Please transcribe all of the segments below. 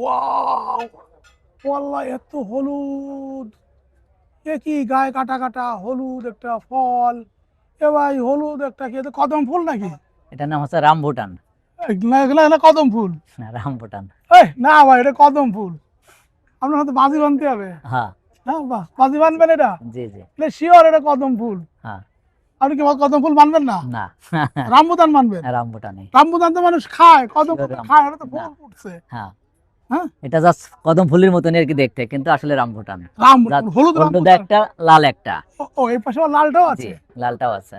Wow, ওয়াল্লাহ এত হলুদ! এ কি গায়ে কাটা কাটা হলুদ একটা ফল। এ ভাই, হলুদ একটা কি, এটা কদম ফুল নাকি? এটার নাম হচ্ছে রামভুটান। এগুলা এগুলা এগুলা কদম ফুল? রামভুটান। এই না ভাই, এটা কদম ফুল। আপনার হাতে বাজি বানতে হবে। হ্যাঁ। হ্যাঁ, বাহ, বাজি বানবেন এটা? জি জি। এটা শিওর এটা কদম ফুল? হ্যাঁ। আপনি কি কদম ফুল মানবেন না? না। রামবুতান মানবেন? রামভুটানই। রামবুতান তো মানুষ খায়, কদম ফুল Sure তো খায়, এটা তো না। ফুল ফুটছে। হ্যাঁ, হ্যাঁ, এটা জাস্ট কদম ফুলের মতনই আর কি দেখতে, কিন্তু আসলে রামভুটান। রামবুতান, জাস্ট হলুদ হলুদ রামবুতান। একটা, লাল একটা। ও, এই পাশে আবার লালটাও জি, আছে? লালটাও আছে।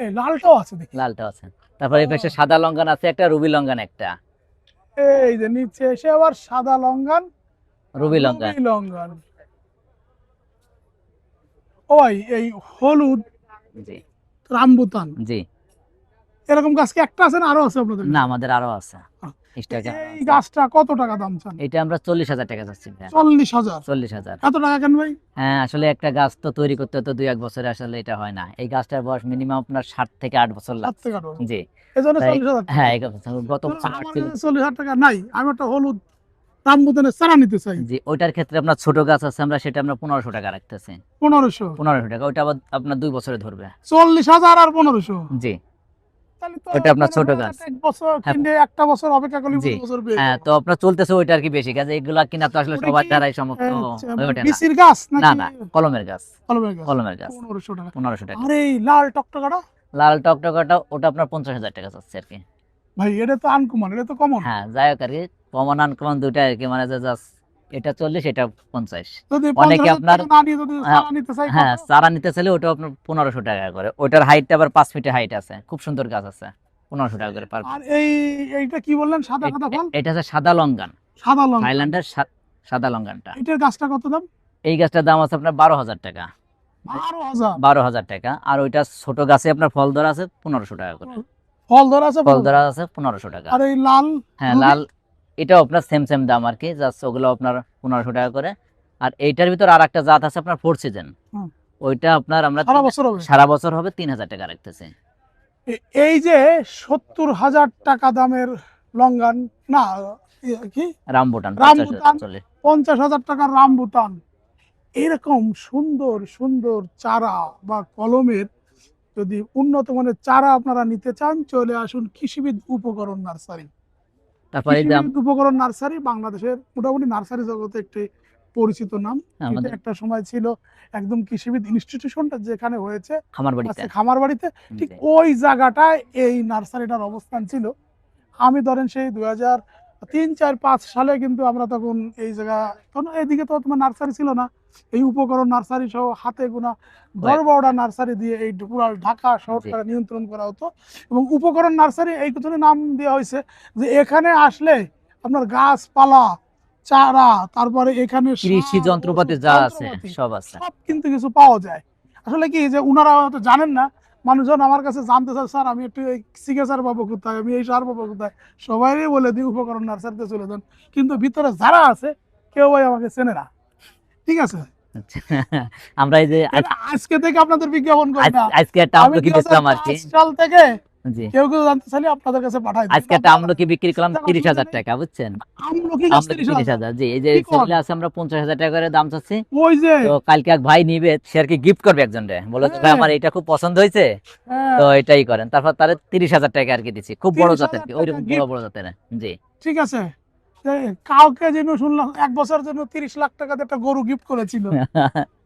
এই লালটাও আছে দেখি। লালটাও আছে। তারপর এই পাশে ও, সাদা লঙ্কান আছে একটা, রুবি লঙ্কান একটা। এই যে নিচে এসে আবার সাদা লঙ্ঘন আর রুবি রুবি লঙ্কান। লঙ্ঘন। ওই এই হলুদ জি রামবুতান জি। এরকম গাছ কি একটা আছে না আরো আছে আপনাদের না, কাছে? আমাদের আরো আছে। স্টকে আরো এই আছে। গাছটা কত টাকা দাম চান? এটা আমরা 40,000 টাকা চাচ্ছি ভাইয়া। 40,000? 40,000। এত টাকা কেন ভাই? হ্যাঁ, আসলে একটা গাছ তো তৈরি করতে তো 2-1 বছরে আসলে এটা হয় না। এই গাছটার বয়স মিনিমাম আপনার 7 থেকে 8 বছর 7 লাগছে। থেকে 8 বছর? জি। এই জন্য তাই 40,000 টাকা? হ্যাঁ, এই গত ধরুন বছর আমার আসছিল। কাছে 40,000 টাকা নাই, আমি একটা হলুদ রামবুতানের চারা নিতে চাই। জি, ওইটার ক্ষেত্রে আপনার ছোট গাছ আছে, আমরা সেটা আমরা 1500 টাকা রাখতেছি। 1500? 1500 টাকা, ওইটা আবার আপনার 2 বছরে ধরবে। 40,000 আর 1500? জি, তাহলে তো ওইটা আপনার মনে ছোট করেন গাছ। এক বছর হ্যাঁ। কিনে একটা বছর অপেক্ষা করলে জি। 2 বছর পেয়ে হ্যাঁ, যাবো। তো আপনার চলতেছে ওইটা আর কি বেশি গাছ, এগুলা কিনা তো আসলে ওটা সবার কি দ্বারাই সমর্থ হয়ে মানে ওঠে না। বিসির গাছ না নাকি না, কলমের গাছ। কলমের গাছ? কলমের গাছ। 1500 টাকা? 1500 টাকা। আর এই লাল টকটকাটা? লাল টকটকাটা ওটা আপনার 50,000 টাকা চাচ্ছে আর কি। ভাই এটা তো আনকমন, এটা তো কমন। হ্যাঁ, যাই হোক আর কি, কমন আনকমন দুইটা আর কি, মানে যে জাস্ট এটা 40, এটা 50। যদি অনেকে 50,000 আপনার টাকা না নিয়ে যদি চারা নিতে চাই কত? হ্যাঁ, চারা নিতে চাইলে ওটা আপনার 1500 টাকা করে। ওটার হাইটটা আবার 5 ফিটের হাইট আছে, খুব সুন্দর গাছ আছে। 1500 টাকা করে পার আর পিস। এইটা কি বললেন, সাদা সাদা ফল? এটা হচ্ছে সাদা লঙ্কান। সাদা লঙ্কা? থাইল্যান্ডের সাদা লঙ্কানটা। এটার গাছটা কত দাম? এই গাছটার দাম আছে আপনার 12,000 টাকা। 12,000? 12,000 টাকা। আর ওইটা ছোট গাছে আপনার ফল ধরা আছে 1500 টাকা করে। ফল ধরা আছে ফল 1500? ধরা আছে 1500 টাকা। আর এই লাল হ্যাঁ, রুবি? লাল, এটাও আপনার সেম সেম দাম আর কি, জাস্ট ওগুলো আপনার 1500 টাকা করে। আর এইটার ভিতর আর একটা জাত আছে আপনার 4 সিজন। হুম। ওইটা আপনার আমরা সারা বছর হবে? সারা বছর হবে, 3,000 টাকা রাখতেছি। এই যে 70,000 টাকা দামের লঙ্ঘন, না কি রামবুটান 50, রামবুতান, 40। 50,000 টাকার রামবুতান, এরকম সুন্দর সুন্দর চারা বা কলমের যদি উন্নত মানের চারা আপনারা নিতে চান, চলে আসুন কৃষিবিদ উপকরণ নার্সারি। তারপরে এই যে কৃষিবিদ উপকরণ নার্সারি বাংলাদেশের মোটামুটি নার্সারি জগতে একটি পরিচিত নাম। এটা আমাদের একটা সময় ছিল একদম কৃষিবিদ ইনস্টিটিউশনটা যেখানে হয়েছে খামার বাড়িতে। আজকে খামার বাড়িতে, ঠিক জি। ওই জায়গাটায় এই নার্সারিটার অবস্থান ছিল। আমি ধরেন সেই 2003, 4, 5 সালে কিন্তু আমরা তখন এই জায়গা, তখন এইদিকে তো তোমার নার্সারি ছিল না, এই উপকরণ নার্সারি সহ হাতে গোনা 10-12টা নার্সারি দিয়ে এই পুরো ঢাকা জি। শহরটা নিয়ন্ত্রণ করা হতো। এবং উপকরণ নার্সারি এই জন্য নাম দেওয়া হয়েছে যে এখানে আসলে আপনার গাছপালা, চারা, তারপরে এখানে কৃষি সার, যন্ত্রপাতি ওষুধ, যা আছে যন্ত্রপাতি সব আছে। সব কিন্তু কিছু পাওয়া যায়। আসলে কি যে উনারা হয়তো জানেন না, মানুষজন আমার কাছে জানতে চায়, স্যার আমি একটু এই সিগনেচার পাবো কোথায়, আমি এই সার পাবো কোথায়, সবাই বলে দিই উপকরণ নার্সারিতে চলে যান। কিন্তু ভিতরে যারা আছে কেউ ভাই আমাকে চেনে না। ঠিক আছে, আচ্ছা। আমরা এই যে আজকে থেকে আপনাদের বিজ্ঞাপন করি না। আজকে একটা আমি আমলকি বেচলাম আর কি। 2005 সাল থেকে জি। কেউ কেউ জানতে চাইলে আপনাদের কাছে পাঠাই দিই, আজকে একটা আমলকি বিক্রি করলাম জানার সুবিধা 30,000 নেই। টাকা, বুঝছেন? আমলকি গাছ আমলকি 30,000? 30,000। জি, এই যে কি কর? সেগুলো আছে আমরা 50,000 টাকা করে দাম চাচ্ছি। ওই যে তো কালকে এক ভাই নিবে, সে আর কি গিফট করবে একজনকে, বলে যে ভাই হ্যাঁ, আমার এটা খুব পছন্দ হয়েছে, হ্যাঁ, তো এটাই করেন। তারপর তারে 30,000 টাকা আর কি দিচ্ছি, খুব বড় জাতের 30,000 কি, টাকা ওইরকম বড় গিফট। বড় জাতের। জি। ঠিক আছে, যে কাউকে যেন শুনলাম 1 বছরের জন্য 30 লাখ টাকাতে একটা গরু গিফট করেছিল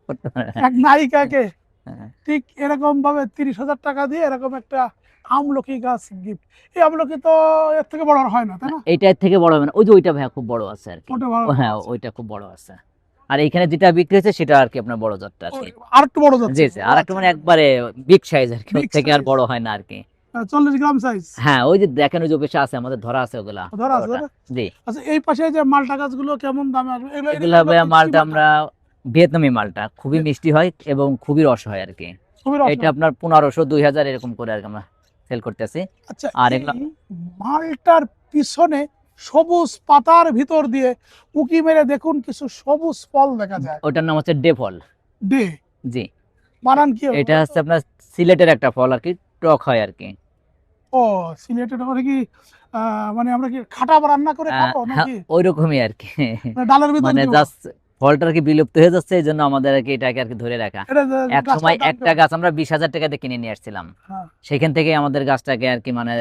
করতে পারে। এক নায়িকাকে। হ্যাঁ। ঠিক এরকম ভাবে 30,000 টাকা দিয়ে এরকম একটা আমলকি গাছ গিফট। এই আমলকি তো এর থেকে বড় আর হয় না, তাই না? এইটা এর থেকে বড় হবে না, ওই যে ওইটা ভাইয়া খুব বড় আছে আর কি। ওটা বড় হ্যাঁ, আছে? ওইটা খুব বড় আছে। আর এখানে যেটা বিক্রি হচ্ছে সেটা আর কি আপনার বড় জাতটা আর কি। আর একটু বড় যাচ্ছে? জি জি, আর একটা মানে একবারে বিগ সাইজ আর কি, ওর বিগ থেকে আর সাইজ, বড় হয় না আর কি। 40 গ্রাম সাইজ? হ্যাঁ, ওই যে দেখেন, ওই যে বেশি আছে আমাদের ধরা আছে ওগুলা ধরা আছে বড়টা। না? জি। আচ্ছা, এই পাশে যে মালটা গাছগুলো কেমন দামে আসবে এগুলো? এগুলা এগুলো ভাইয়া কি মালটা মালটা? আমরা ভিয়েতনামি মালটা, খুবই মিষ্টি হয় এবং খুবই রস হয় আর কি। খুবই রস এটা হয়। আপনার 1500-2000 এরকম করে আর কি আমরা সেল করতেছি। আচ্ছা, আর এই এগুলা মালটার পিছনে সবুজ পাতার ভিতর দিয়ে উকি মেরে দেখুন কিছু সবুজ ফল দেখা যায়। ওটার নাম হচ্ছে ডে ফল। ডে? জি। বানান কি হবে? এটা হচ্ছে আপনার সিলেটের একটা ফল আর কি, টক হয় আর কি। ও, সিলেটের ওখানে কি মানে আমরা কি খাটা রান্না করে খাবো হ্যাঁ, নাকি ওইরকমই আর কি। মানে ডালের ভিতরে মানে দিব? জাস্ট ফলটা আর কি বিলুপ্ত হয়ে যাচ্ছে, এই জন্য আমাদের আর কি এটাকে আর কি ধরে রাখা। এটা এক গাছটার সময় দাম একটা কেমন? গাছ আমরা 20,000 টাকা দিয়ে কিনে নিয়ে আসছিলাম, হ্যাঁ। সেখান থেকে আমাদের গাছটাকে আর কি মানে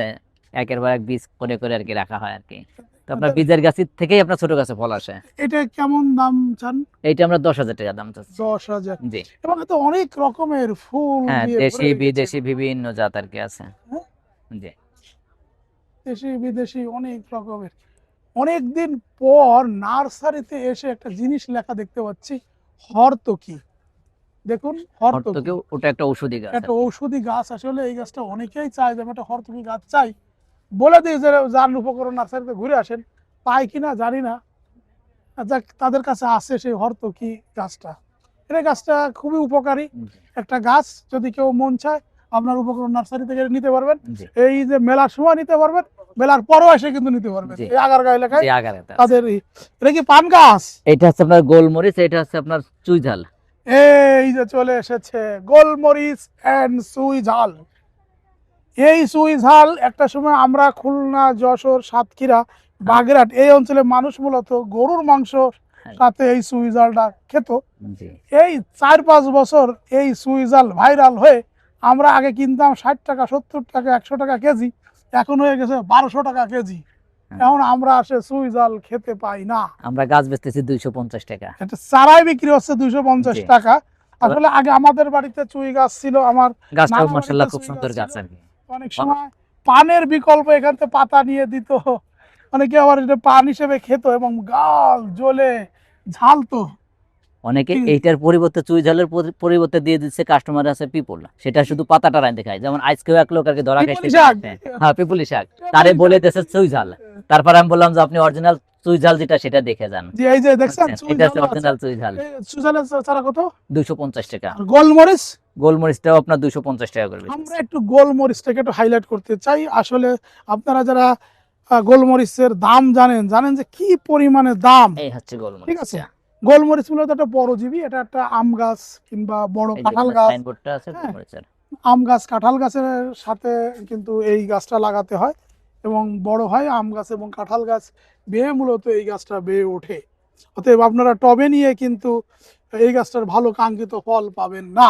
একের পর এক বীজ করে করে আর কি রাখা হয় আর কি। তো আপনার এটা- বীজের গাছের থেকেই আপনার ছোট গাছে ফল আসে। এটা কেমন দাম চান? এইটা আমরা 10,000 টাকা দাম চাচ্ছি। 10,000? জি, এবং এত অনেক রকমের ফুল হ্যাঁ, দিয়ে ভরে দেশি রেখেছে। বিদেশি বিভিন্ন জাত আর কি আছে। হ্যাঁ? জি, দেশি বিদেশি অনেক রকমের। অনেকদিন পর নার্সারিতে এসে একটা জিনিস লেখা দেখতে পাচ্ছি, হর্তকি। দেখুন, হর্তকি হর্তকেও ওটা একটা ঔষধি গাছ আর একটা কি। ঔষধি গাছ। আসলে এই গাছটা অনেকেই চায় যে আমি একটা হর্তকি গাছ চাই। বলে দিই যে যার উপকরণ নার্সারিতে ঘুরে আসেন, পায় কিনা জানি না। যাক, তাদের কাছে আছে সেই হর্তকি গাছটা। এই গাছটা খুবই উপকারী জি, একটা গাছ। যদি কেউ মন চায় আপনার উপকরণ নার্সারি থেকে নিতে পারবেন। জি, এই যে মেলার সময় নিতে পারবেন, মেলার পরও এসে কিন্তু নিতে পারবেন। জি। এই আগারগাঁও এলাকায় জি, আগারেতে আছে। তাদের এটা কি পান গাছ? এটা হচ্ছে আপনার গোলমরিচ, এটা হচ্ছে আপনার চুইঝাল। এই যে চলে এসেছে গোলমরিচ এন্ড সুই ঝাল। এই সুই ঝাল একটা সময় আমরা খুলনা, যশোর, সাতক্ষীরা, বাগেরহাট এই অঞ্চলের মানুষ মূলত গরুর মাংস সাথে এই সুই ঝালটা খেত। জি, এই 4-5 বছর এই সুই ঝাল ভাইরাল হয়ে আমরা আগে কিনতাম 60 টাকা, 70 টাকা, 100 টাকা কেজি, এখন হয়ে গেছে 1200 টাকা কেজি। এখন আমরা আসে সুই ঝাল খেতে পাই না। আমরা গাছ বেচতেছি 250 টাকা। এটা চারাই বিক্রি হচ্ছে 250 জি। টাকা। আসলে আগে আমাদের বাড়িতে চুই গাছ ছিল, আমার গাছটাও নানার মাশাআল্লাহ বাড়িতে খুব চুই সুন্দর গাছ গাছ ছিল। আর কি। অনেক সময় পানের বিকল্প এখান থেকে পাতা নিয়ে দিত, অনেকে আবার এটা পান হিসেবে খেত এবং গাল জ্বলে ঝালতো। অনেকে ঠিক। এইটার পরিবর্তে চুইঝালের পরিবর্তে দিয়ে দিচ্ছে কাস্টমার আছে পিপল, সেটা শুধু পাতাটা রাইন্দে খায়। যেমন আজকেও এক লোক আর কি ধরা পিপলি খাইছে। শাক। হ্যাঁ, পিপুলি শাক। তারে বলে দিয়েছে চুইঝাল। তারপর আমি বললাম যে আপনি অরিজিনাল চুইঝাল যেটা সেটা দেখে যান। জি, এই যে দেখছেন বুঝছেন? চুই এটা হচ্ছে ঝালও আছে। অরিজিনাল চুইঝাল। এই চুই ঝালের চারা কত? 250 টাকা। আর গোলমরিচ? গোলমরিচটাও আপনার 250 টাকা করে আমরা বেচতেছে। একটু গোলমরিচটাকে একটু হাইলাইট করতে চাই। আসলে আপনারা যারা গোলমরিচের দাম জানেন, জানেন যে কি পরিমাণে দাম। এই হচ্ছে ঠিক আছে, গোলমরিচটা। গোলমরিচ মূলত একটা পরজীবী। এটা একটা আম গাছ কিংবা বড় এই যে কাঁঠাল এখানে গাছ। সাইনবোর্ডটা আছে হ্যাঁ, গোলমরিচের। আম গাছ কাঁঠাল গাছের সাথে কিন্তু এই গাছটা লাগাতে হয় এবং বড় হয়। আম গাছ এবং কাঁঠাল গাছ বেয়ে মূলত এই গাছটা বেয়ে ওঠে। অতএব আপনারা টবে নিয়ে কিন্তু এই গাছটার ভালো কাঙ্ক্ষিত ফল পাবেন না,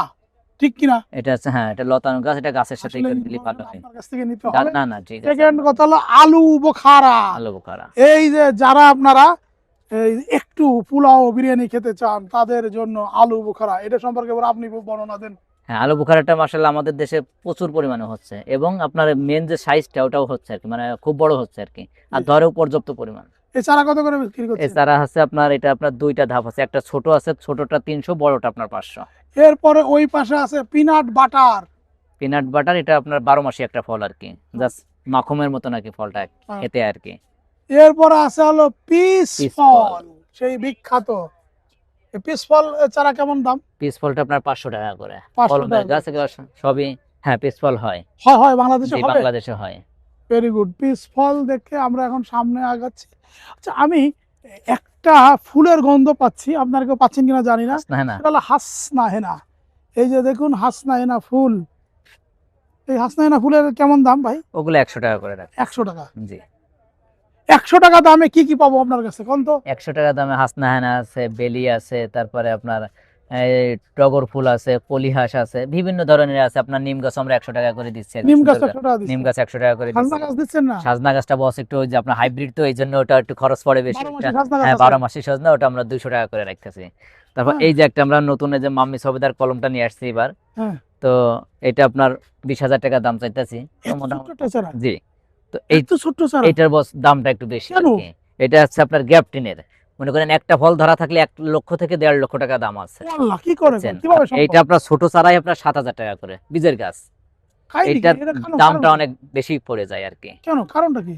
ঠিক কিনা? এটা হচ্ছে, হ্যাঁ, এটা লতানো গাছ, এটা গাছের সাথে আসলে দিলে ভালো হয়। আপনার কাছ থেকে নিতে হবে। না না, ঠিক আছে। সেকেন্ড কথা হলো আলু বোখারা। আলু বোখারা। এই যে যারা আপনারা এই একটু পোলাও বিরিয়ানি খেতে চান, তাদের জন্য আলু বোখারা, এটা সম্পর্কে এবার আপনি বর্ণনা দেন। হ্যাঁ, আলু বোখারাটা মাশাআল্লাহ আমাদের দেশে প্রচুর পরিমাণে হচ্ছে, এবং আপনার মেন যে সাইজটা ওটাও হচ্ছে আর কি, মানে খুব বড় হচ্ছে আর কি, আর ধরেও পর্যাপ্ত পরিমাণ। এই চারা কত করে বিক্রি করছেন? এছাড়া হচ্ছে আপনার, এটা আপনার দুইটা ধাপ আছে, একটা ছোট আছে, ছোটটা 300, বড়টা আপনার 500। এরপরে ওই পাশে আছে পিনাট বাটার। পিনাট বাটার, এটা আপনার 12 মাসি একটা ফল আর কি, জাস্ট মাখনের মতো নাকি ফলটা খেতে আর কি। এরপরে আছে হলো পিস পিস ফল, ফল। সেই বিখ্যাত। এই পিস ফল চারা কেমন দাম? পিস ফলটা আপনার 500 টাকা করে। 500 কলমের টাকা গাছ এগুলো সবই, হ্যাঁ, পিস ফল হয়। হয় হয় বাংলাদেশে জি, হবে। বাংলাদেশে হয়। Very good. পিস ফল দেখে আমরা এখন সামনে আগাচ্ছি। আচ্ছা, আমি একটা ফুলের গন্ধ পাচ্ছি, আপনারা কেউ পাচ্ছেন কিনা জানি না। না না, এটা হলো হাসনা হেনা। এই যে দেখুন হাসনা হেনা ফুল। এই হাসনা হেনা ফুলের কেমন দাম ভাই? ওগুলো 100 টাকা করে রাখে। 100 টাকা। জি, 100 টাকা দামে কি কি পাবো আপনার কাছে কোন তো? 100 টাকা দামে হাসনা হেনা আছে, বেলি আছে, তারপরে আপনার এই টগর ফুল আছে, পলিহাস আছে, বিভিন্ন ধরনের আছে। আপনার নিম গাছ আমরা 100 টাকা করে দিচ্ছি আর কি, নিম গাছ সুন্দর 100 টাকা নিম দিচ্ছেন? গাছ 100 টাকা করে খাজনা দিচ্ছি। গাছ দিচ্ছেন না? সাজনা গাছটা বস একটু, ওই যে আপনার হাইব্রিড, তো এই জন্য ওটা একটু খরচ পড়ে বেশি। 12 মাসে খাজনা গাছ হ্যাঁ, আছে? 12 মাসি সজনা, ওটা আমরা 200 টাকা করে রাখতেছি। তারপর হ্যাঁ। এই যে একটা আমরা নতুন এই যে মাম্মি সবেদার কলমটা নিয়ে আসছি এবার, হ্যাঁ। তো এটা আপনার 20,000 টাকা দাম চাইতেছি। তো এত মোটামুটি, ছোট্ট চারা? জি, তো এই এত ছোট্ট চারা? এইটার বস দামটা একটু বেশি আর কেন? কি। এটা হচ্ছে আপনার গ্যাপটিনের, মনে করেন একটা ফল ধরা থাকলে 1 লক্ষ থেকে 1.5 লক্ষ টাকা দাম আছে। আল্লাহ, কি করে বুঝছেন? কিভাবে সম্ভব? এইটা আপনার ছোট চারাই আপনার 7,000 টাকা করে, বীজের গাছ। খাই নাকি? এইটার এটা কেন? দামটা কারণ অনেক বেশি পড়ে যায় আর কি। কেন? কারণটা কি?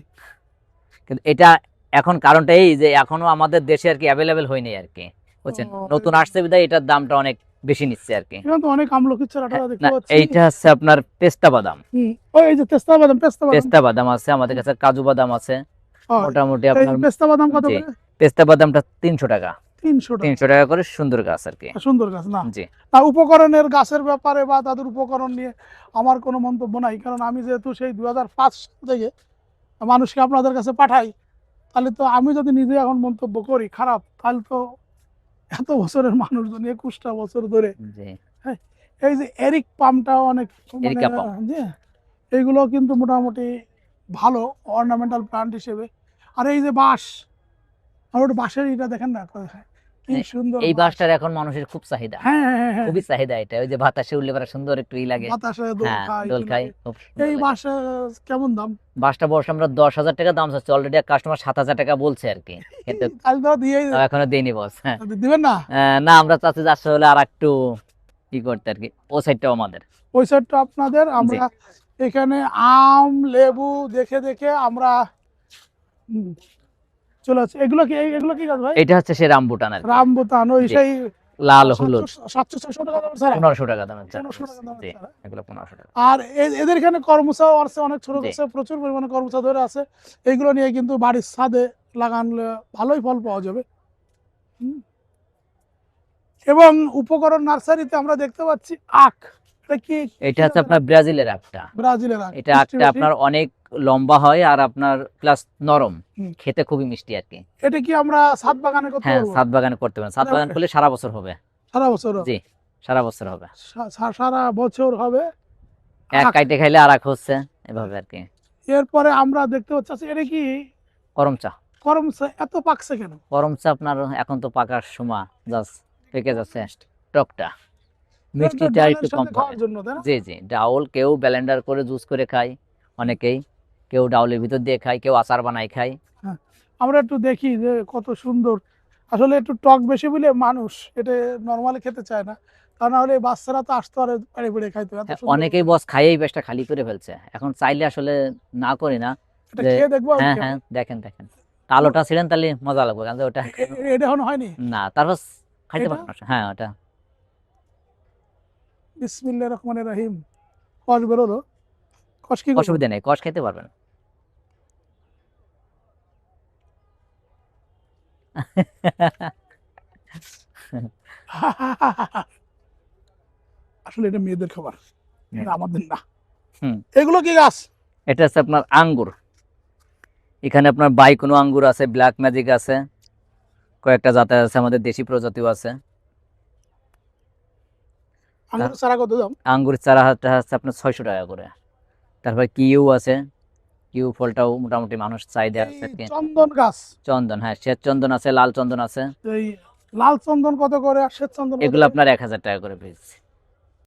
কিন্তু এটা এখন কারণটা এই যে এখনো আমাদের দেশে আর কি অ্যাভেলেবেল হয়নি আর কি, বুঝছেন? ও, নতুন আসছে বিধায় এটার দামটা অনেক বেশি নিচ্ছে আর কি। এখানে তো অনেক আমলকির চারা টারা দেখতে না, পাচ্ছি। এইটা হচ্ছে আপনার পেস্তা বাদাম। ওই এই যে পেস্তা বাদাম, পেস্তা বাদাম। পেস্তা বাদাম আছে আমাদের কাছে, কাজু বাদাম আছে। হয়। মোটামুটি এই আপনার, পেস্তা বাদাম কত জি, করে? পেস্তা বাদামটা 300 টাকা। 300 টাকা। 300 টাকা করে, সুন্দর গাছ আর কি। সুন্দর গাছ না? জি, আর উপকরণের গাছের ব্যাপারে বা তাদের উপকরণ নিয়ে আমার কোনো মন্তব্য নাই, কারণ আমি যেহেতু সেই 2005 সাল থেকে মানুষকে আপনাদের কাছে পাঠাই, তাহলে তো আমি যদি নিজে এখন মন্তব্য করি খারাপ, তাহলে তো এত বছরের মানুষজন 21টা বছর ধরে, জি হ্যাঁ, এই যে এরিক পামটাও অনেক মানে এরিকা পাম। যে এইগুলো কিন্তু মোটামুটি ভালো অর্নামেন্টাল প্লান্ট হিসেবে। আর এই যে বাঁশ, আর ওটা বাঁশের এটা দেখেন না কি সুন্দর এই বাঁশ। বাঁশটার এখন মানুষের খুব চাহিদা, হ্যাঁ হ্যাঁ হ্যাঁ হ্যাঁ, খুবই চাহিদা এটা, ওই যে বাতাসে উঠলে পরে সুন্দর একটু ই লাগে। বাতাসে দোল হ্যাঁ খায় দোল কি খাই, লাগে। খুব সুন্দর এই লাগে। বাঁশ কেমন দাম? বাঁশটা বর্ষ আমরা 10,000 টাকা দাম চাচ্ছি, অলরেডি এক কাস্টমার 7,000 টাকা বলছে আর কি, কিন্তু তাহলে তো দিয়ে তাও এখনো দেয়নি বস। হ্যাঁ দিবেন না? না আমরা চাচ্ছি যে আসলে আর একটু কি করতে আর কি, ও সাইডটাও আমাদের। ওই সাইডটা আপনাদের। আমরা এখানে আম লেবু দেখে দেখে আমরা হুম, চলে আসছি। এগুলো কি গাছ ভাই? এটা হচ্ছে সে রামবুটান আর কি, রামবুতান, ওই জি। সেই লাল হলুদ 700-600 টাকা দাম ছাড়া? 1500 টাকা দামের 1500 টাকা দামের জি, ছাড়া। এগুলো 1500 টাকা। আর এদের এখানে কর্মচাও আছে, অনেক ছোট জি। গাছে প্রচুর পরিমাণে কর্মচা ধরে আছে। এইগুলো নিয়ে কিন্তু বাড়ির ছাদে লাগানলে ভালোই ফল পাওয়া যাবে। হুম। এবং উপকরণ নার্সারিতে আমরা দেখতে পাচ্ছি আখ। এটা কি? এটা হচ্ছে আপনার ব্রাজিলের একটা, ব্রাজিলের আখ, এটা মিষ্টি একটা বেশি। আপনার অনেক লম্বা হয় আর আপনার প্লাস নরম, হুম। খেতে খুবই মিষ্টি আর কি। এটা কি আমরা ছাদ বাগানে করতে হ্যাঁ পারবো? ছাদ বাগানে করতে পারেন, ছাদ বাগান করলে সারা বছর হবে। সারা বছর? জি সারা বছর হবে, সারা বছর হবে। এক আখ। কাইটে খাইলে আর এক হচ্ছে, এভাবে আর কি। এরপরে আমরা দেখতে পাচ্ছি, আচ্ছা, এটা কি করমচা, করমচা? এত পাকছে কেন? করমচা আপনার এখন তো পাকার সময়, জাস্ট পেকে যাচ্ছে, টকটা মিষ্টিটা ডালের একটু কম সাথে খাওয়ার পাবে। জন্য, তাই না? জি জি, ডাউল কেউ ব্লেন্ডার করে জুস করে খায় অনেকেই, কেউ ডাউলের ভিতর দিয়ে খায়, কেউ আচার বানায় খায়। হ্যাঁ, আমরা একটু দেখি যে কত সুন্দর। আসলে একটু টক বেশি বলে মানুষ এটা নর্মালি খেতে চায় না, তা না হলে বাচ্চারা তো আসতো আর পেড়ে পেড়ে খাইতো। এত হ্যাঁ, সুন্দর। অনেকেই বস খাইয়েই পেটটা খালি করে ফেলছে, এখন চাইলে আসলে না করি না এটা যে। খেয়ে দেখবো আমি হ্যাঁ কেমন। হ্যাঁ দেখেন দেখেন, আলোটা ছিলেন তাহলে মজা লাগবে, কারণ ওটা এটা এখনো হয়নি। না তারপর খাইতে এটা? পারেন না। হ্যাঁ ওটা বিসমিল্লাহির রহমানির রহিম। কষ বেরোলো। কষ কি করবো? অসুবিধা নেই, কষ খাইতে পারবেন। আসলে এটা মেয়েদের খাবার, এটা আমাদের না। হুম। এগুলো কি গাছ? এটা হচ্ছে আপনার আঙ্গুর, এখানে আপনার বাইকুনো আঙ্গুর আছে, ব্ল্যাক ম্যাজিক আছে, কয়েকটা জাত আছে, আমাদের দেশি প্রজাতিও আছে। আঙুরের চারা কত দাম? আঙ্গুর চারা হচ্ছে আপনার 600 টাকা করে। তারপর কিউ আছে, কিউ ফলটাও মোটামুটি মানুষ চাহিদা আছে আর কি। এই চন্দন গাছ, চন্দন, হ্যাঁ শ্বেত চন্দন আছে, লাল চন্দন আছে, এই লাল চন্দন কত করে আর শ্বেত চন্দন কত এগুলো করে? আপনার 1000 টাকা করে পিস।